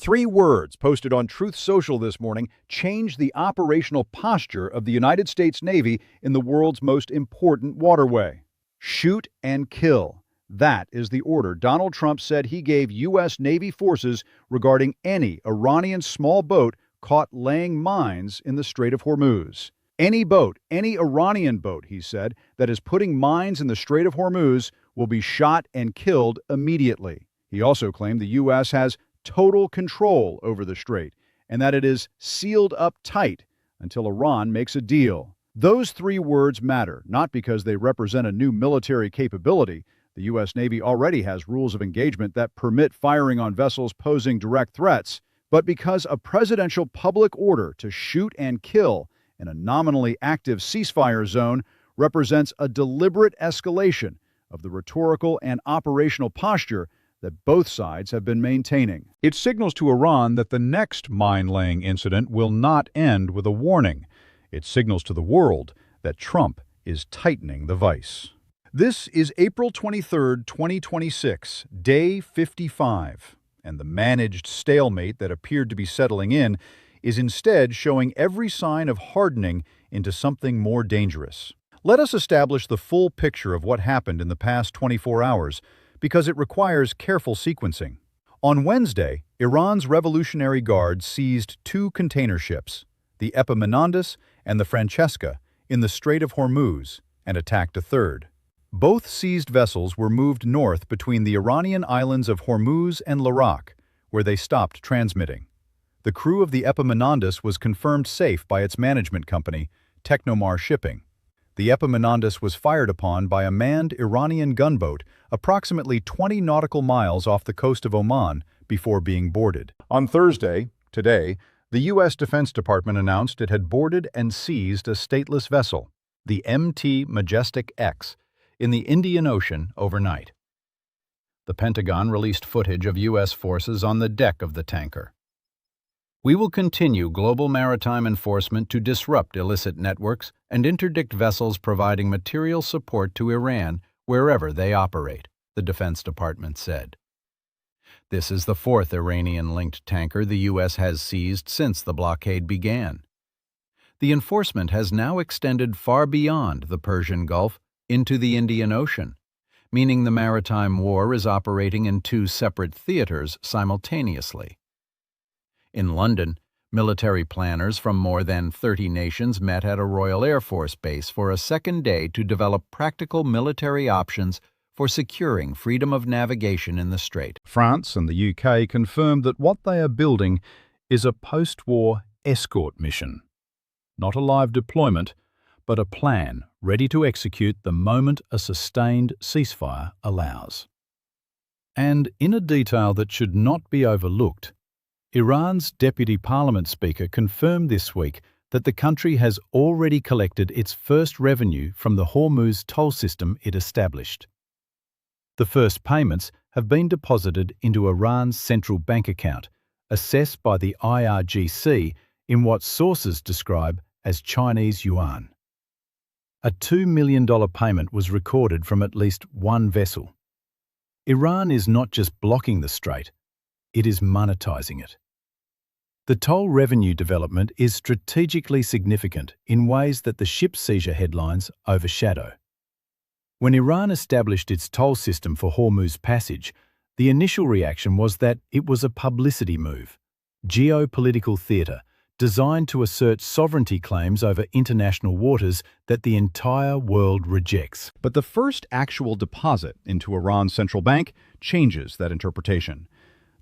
Three words posted on Truth Social this morning change the operational posture of the United States Navy in the world's most important waterway. Shoot and kill. That is the order Donald Trump said he gave U.S. Navy forces regarding any Iranian small boat caught laying mines in the Strait of Hormuz. Any boat, any Iranian boat, he said, that is putting mines in the Strait of Hormuz will be shot and killed immediately. He also claimed the U.S. has total control over the strait and that it is sealed up tight until Iran makes a deal. Those three words matter, not because they represent a new military capability. The U.S. Navy already has rules of engagement that permit firing on vessels posing direct threats, but because a presidential public order to shoot and kill in a nominally active ceasefire zone represents a deliberate escalation of the rhetorical and operational posture that both sides have been maintaining. It signals to Iran that the next mine-laying incident will not end with a warning. It signals to the world that Trump is tightening the vice. This is April 23, 2026, day 55, and the managed stalemate that appeared to be settling in is instead showing every sign of hardening into something more dangerous. Let us establish the full picture of what happened in the past 24 hours, because it requires careful sequencing. On Wednesday, Iran's Revolutionary Guard seized two container ships, the Epaminondas and the Francesca, in the Strait of Hormuz, and attacked a third. Both seized vessels were moved north between the Iranian islands of Hormuz and Larak, where they stopped transmitting. The crew of the Epaminondas was confirmed safe by its management company, Technomar Shipping. The Epaminondas was fired upon by a manned Iranian gunboat approximately 20 nautical miles off the coast of Oman before being boarded. On Thursday, today, the U.S. Defense Department announced it had boarded and seized a stateless vessel, the MT Majestic X, in the Indian Ocean overnight. The Pentagon released footage of U.S. forces on the deck of the tanker. We will continue global maritime enforcement to disrupt illicit networks and interdict vessels providing material support to Iran wherever they operate, the Defense Department said. This is the fourth Iranian-linked tanker the U.S. has seized since the blockade began. The enforcement has now extended far beyond the Persian Gulf into the Indian Ocean, meaning the maritime war is operating in two separate theaters simultaneously. In London, military planners from more than 30 nations met at a Royal Air Force base for a second day to develop practical military options for securing freedom of navigation in the strait. France and the UK confirmed that what they are building is a post-war escort mission. Not a live deployment, but a plan ready to execute the moment a sustained ceasefire allows. And in a detail that should not be overlooked, Iran's Deputy Parliament Speaker confirmed this week that the country has already collected its first revenue from the Hormuz toll system it established. The first payments have been deposited into Iran's central bank account, assessed by the IRGC in what sources describe as Chinese yuan. A $2 million payment was recorded from at least one vessel. Iran is not just blocking the strait, it is monetizing it. The toll revenue development is strategically significant in ways that the ship seizure headlines overshadow. When Iran established its toll system for Hormuz Passage, the initial reaction was that it was a publicity move, geopolitical theatre, designed to assert sovereignty claims over international waters that the entire world rejects. But the first actual deposit into Iran's central bank changes that interpretation.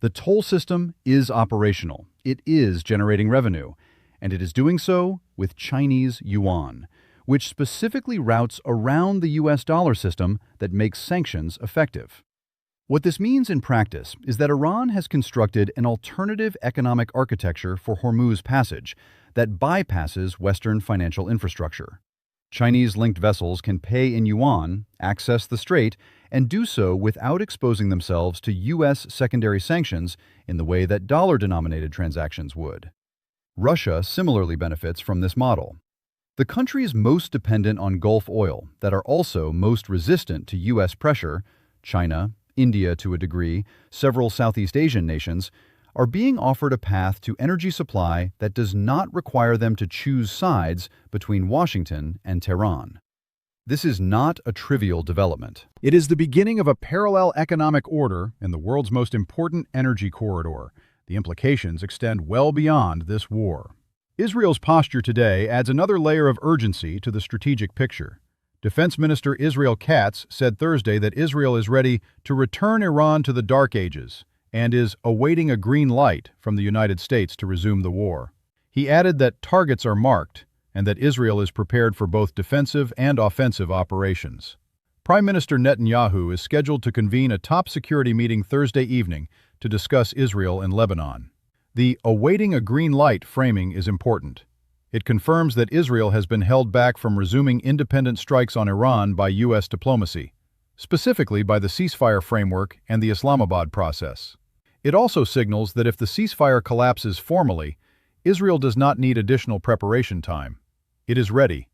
The toll system is operational, it is generating revenue, and it is doing so with Chinese yuan, which specifically routes around the US dollar system that makes sanctions effective. What this means in practice is that Iran has constructed an alternative economic architecture for Hormuz Passage that bypasses Western financial infrastructure. Chinese-linked vessels can pay in yuan, access the strait, and do so without exposing themselves to U.S. secondary sanctions in the way that dollar-denominated transactions would. Russia similarly benefits from this model. The countries most dependent on Gulf oil that are also most resistant to U.S. pressure, China, India to a degree, several Southeast Asian nations, are being offered a path to energy supply that does not require them to choose sides between Washington and Tehran. This is not a trivial development. It is the beginning of a parallel economic order in the world's most important energy corridor. The implications extend well beyond this war. Israel's posture today adds another layer of urgency to the strategic picture. Defense Minister Israel Katz said Thursday that Israel is ready to return Iran to the Dark Ages and is awaiting a green light from the United States to resume the war. He added that targets are marked and that Israel is prepared for both defensive and offensive operations. Prime Minister Netanyahu is scheduled to convene a top security meeting Thursday evening to discuss Israel and Lebanon. The awaiting a green light framing is important. It confirms that Israel has been held back from resuming independent strikes on Iran by U.S. diplomacy, specifically by the ceasefire framework and the Islamabad process. It also signals that if the ceasefire collapses formally, Israel does not need additional preparation time. It is ready.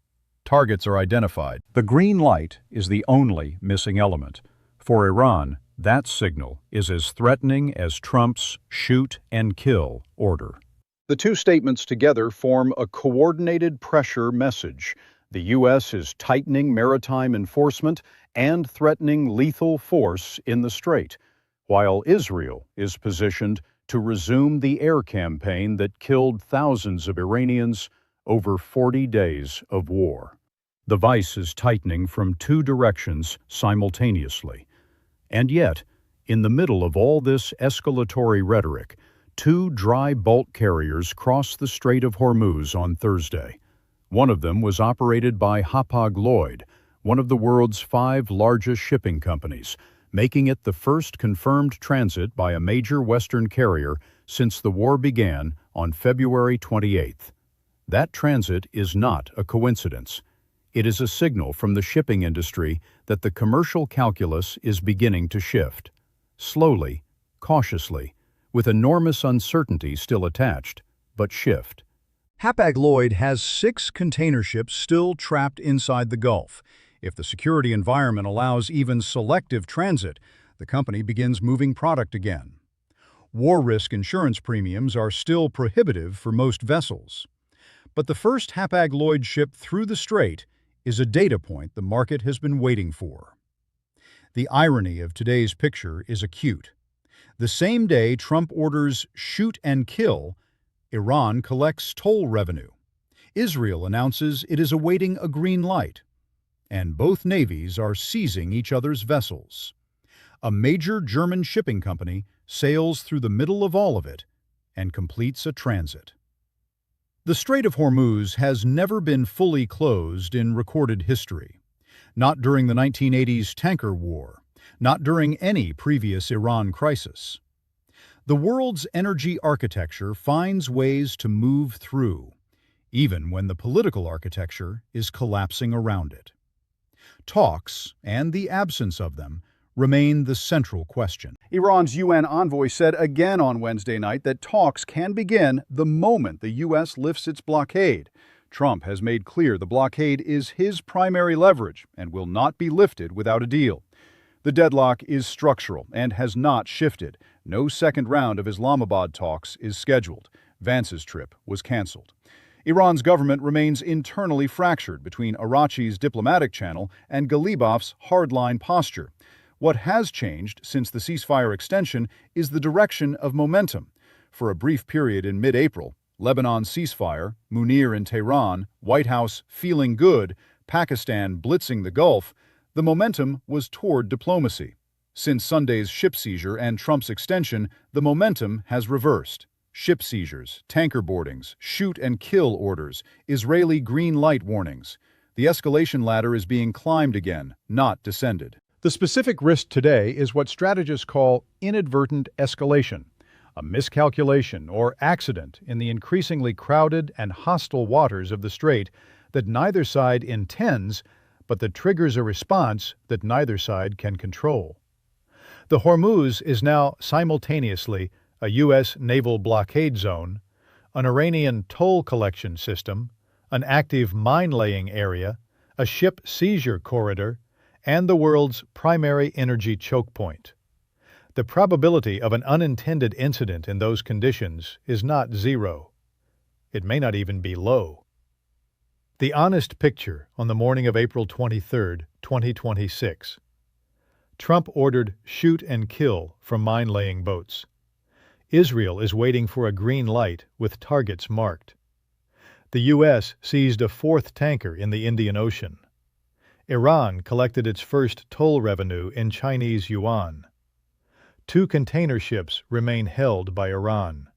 Targets are identified. The green light is the only missing element. For Iran, that signal is as threatening as Trump's shoot and kill order. The two statements together form a coordinated pressure message. The U.S. is tightening maritime enforcement and threatening lethal force in the Strait, while Israel is positioned to resume the air campaign that killed thousands of Iranians over 40 days of war. The vice is tightening from two directions simultaneously. And yet, in the middle of all this escalatory rhetoric, two dry bulk carriers crossed the Strait of Hormuz on Thursday. One of them was operated by Hapag-Lloyd, one of the world's 5 largest shipping companies, making it the first confirmed transit by a major Western carrier since the war began on February 28th. That transit is not a coincidence. It is a signal from the shipping industry that the commercial calculus is beginning to shift. Slowly, cautiously, with enormous uncertainty still attached, but shift. Hapag-Lloyd has 6 container ships still trapped inside the Gulf. If the security environment allows even selective transit, the company begins moving product again. War risk insurance premiums are still prohibitive for most vessels. But the first Hapag-Lloyd ship through the Strait is a data point the market has been waiting for. The irony of today's picture is acute. The same day Trump orders shoot and kill, Iran collects toll revenue. Israel announces it is awaiting a green light. And both navies are seizing each other's vessels. A major German shipping company sails through the middle of all of it and completes a transit. The Strait of Hormuz has never been fully closed in recorded history. Not during the 1980s tanker war, not during any previous Iran crisis. The world's energy architecture finds ways to move through, even when the political architecture is collapsing around it. Talks, and the absence of them, remain the central question. Iran's UN envoy said again on Wednesday night that talks can begin the moment the U.S. lifts its blockade. Trump has made clear the blockade is his primary leverage and will not be lifted without a deal. The deadlock is structural and has not shifted. No second round of Islamabad talks is scheduled. Vance's trip was canceled. Iran's government remains internally fractured between Araghchi's diplomatic channel and Ghalibaf's hardline posture. What has changed since the ceasefire extension is the direction of momentum. For a brief period in mid-April, Lebanon's ceasefire, Munir in Tehran, White House feeling good, Pakistan blitzing the Gulf, the momentum was toward diplomacy. Since Sunday's ship seizure and Trump's extension, the momentum has reversed. Ship seizures, tanker boardings, shoot and kill orders, Israeli green light warnings. The escalation ladder is being climbed again, not descended. The specific risk today is what strategists call inadvertent escalation, a miscalculation or accident in the increasingly crowded and hostile waters of the Strait that neither side intends, but that triggers a response that neither side can control. The Hormuz is now simultaneously a U.S. naval blockade zone, an Iranian toll collection system, an active mine-laying area, a ship seizure corridor, and the world's primary energy choke point. The probability of an unintended incident in those conditions is not zero. It may not even be low. The honest picture on the morning of April 23, 2026. Trump ordered shoot and kill from mine-laying boats. Israel is waiting for a green light with targets marked. The U.S. seized a fourth tanker in the Indian Ocean. Iran collected its first toll revenue in Chinese yuan. 2 container ships remain held by Iran.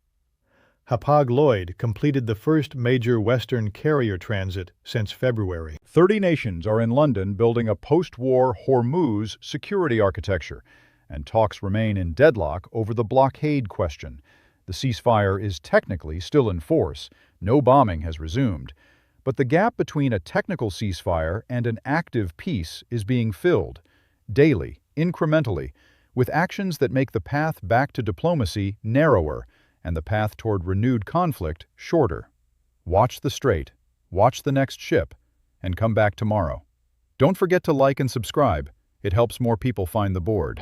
Hapag-Lloyd completed the first major Western carrier transit since February. 30 nations are in London building a post-war Hormuz security architecture, and talks remain in deadlock over the blockade question. The ceasefire is technically still in force. No bombing has resumed. But the gap between a technical ceasefire and an active peace is being filled, daily, incrementally, with actions that make the path back to diplomacy narrower and the path toward renewed conflict shorter. Watch the strait, watch the next ship, and come back tomorrow. Don't forget to like and subscribe. It helps more people find the board.